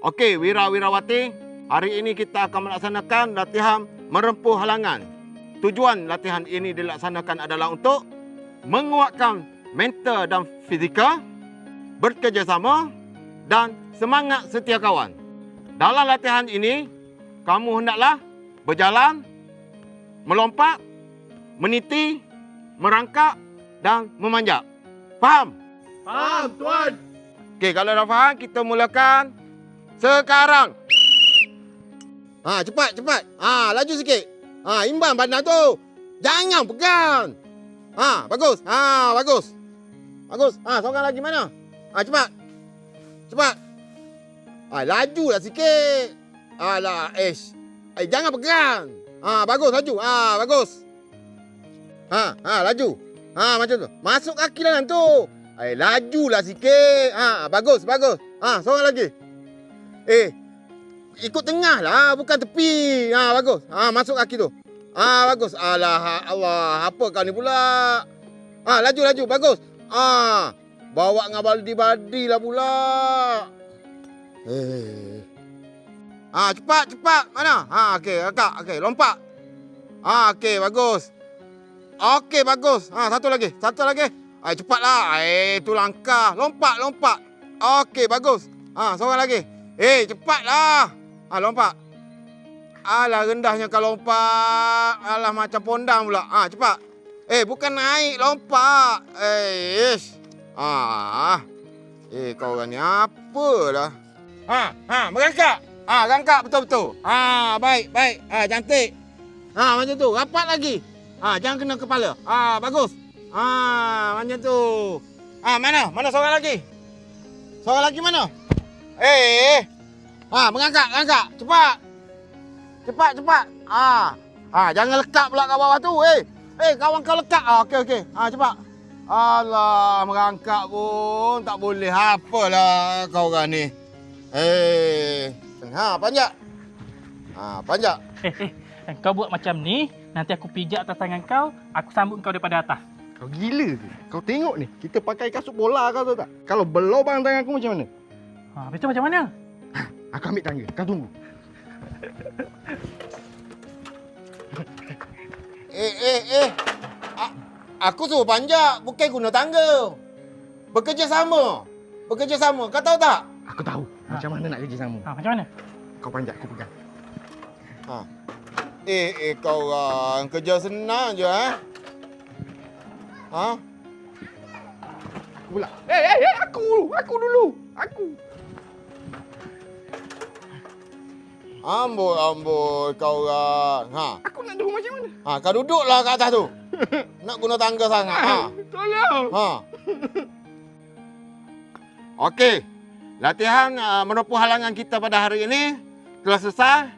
Okey, Wira-Wirawati, hari ini kita akan melaksanakan latihan merempuh halangan. Tujuan latihan ini dilaksanakan adalah untuk menguatkan mental dan fizikal, bekerjasama dan semangat setia kawan. Dalam latihan ini, kamu hendaklah berjalan, melompat, meniti, merangkak dan memanjat. Faham? Faham, Tuan. Okey, kalau dah faham, kita mulakan sekarang. Cepat, cepat. Laju sikit. Imbang badan tu. Jangan pegang. Bagus. Bagus. Bagus. Seorang lagi mana? Cepat. Cepat. Lajulah sikit. Alah, jangan pegang. Bagus, laju. Bagus. Laju. Macam tu. Masuk kaki dalam tu. Lajulah sikit. Bagus, bagus. Seorang lagi. Ikut tengah lah, bukan tepi. Bagus. Masuk kaki tu. Bagus. Alah, Allah. Apa kau ni pula? Laju, laju. Bagus. Bawa dengan baldi-baldi lah pula. Cepat, cepat. Mana? Okey, kakak. Okey, lompat. Okey, bagus. Okey, bagus. Satu lagi. Satu lagi. Cepatlah. Tu langkah. Lompat, lompat. Okey, bagus. Seorang lagi. Cepatlah. Lompat. Alah, rendahnya kau lompat. Alah, macam pondang pula. Cepat. Bukan naik, lompat. Kau orang ni apalah. Merangkak. Rangkak betul-betul. Baik, baik. Cantik. Macam tu. Rapat lagi. Jangan kena kepala. Bagus. Macam tu. Mana? Mana seorang lagi? Seorang lagi mana? Mengangkat, angkat. Cepat. Cepat, cepat. Jangan lekat pula kat bawah tu. Kawan kau lekat. Okey, okey. Cepat. Alah, merangkak pun tak boleh. Apalah kau orang ni. Panjat. Panjat. Kau buat macam ni, nanti aku pijak atas tangan kau, aku sambut kau daripada atas. Kau gila ke? Kau tengok ni, kita pakai kasut bola kau tahu tak? Kalau berlubang tangan aku macam mana? Betul macam mana? Aku ambil tangga, kau tunggu. Aku suruh panjat, bukan guna tangga. Bekerjasama. Bekerjasama, kau tahu tak? Aku tahu macam mana nak kerja sama. Macam mana? Kau panjat, aku pegang. Kau orang kerja senang je, Aku pula. Aku dulu. Aku. Amboi kau orang. Aku nak duduk macam mana? Kau duduklah kat atas tu. Nak guna tangga sangat. Tolong. Okey. Latihan menempuh halangan kita pada hari ini telah selesai.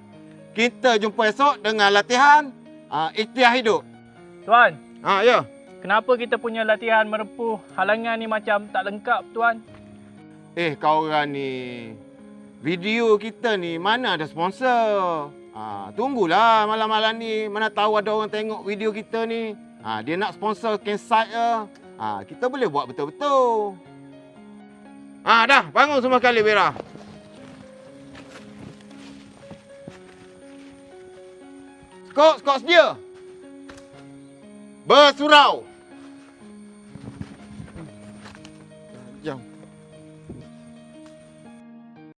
Kita jumpa esok dengan latihan ikhtiar hidup. Tuan, Ya. kenapa kita punya latihan merempuh halangan ni macam tak lengkap, Tuan? Kau orang ni. Video kita ni mana ada sponsor. Tunggulah malam-malam ni. Mana tahu ada orang tengok video kita ni. Dia nak sponsor campsite ke. Kita boleh buat betul-betul. Dah. Bangun semua sekali, Wira. Skot sedia. Bersurau.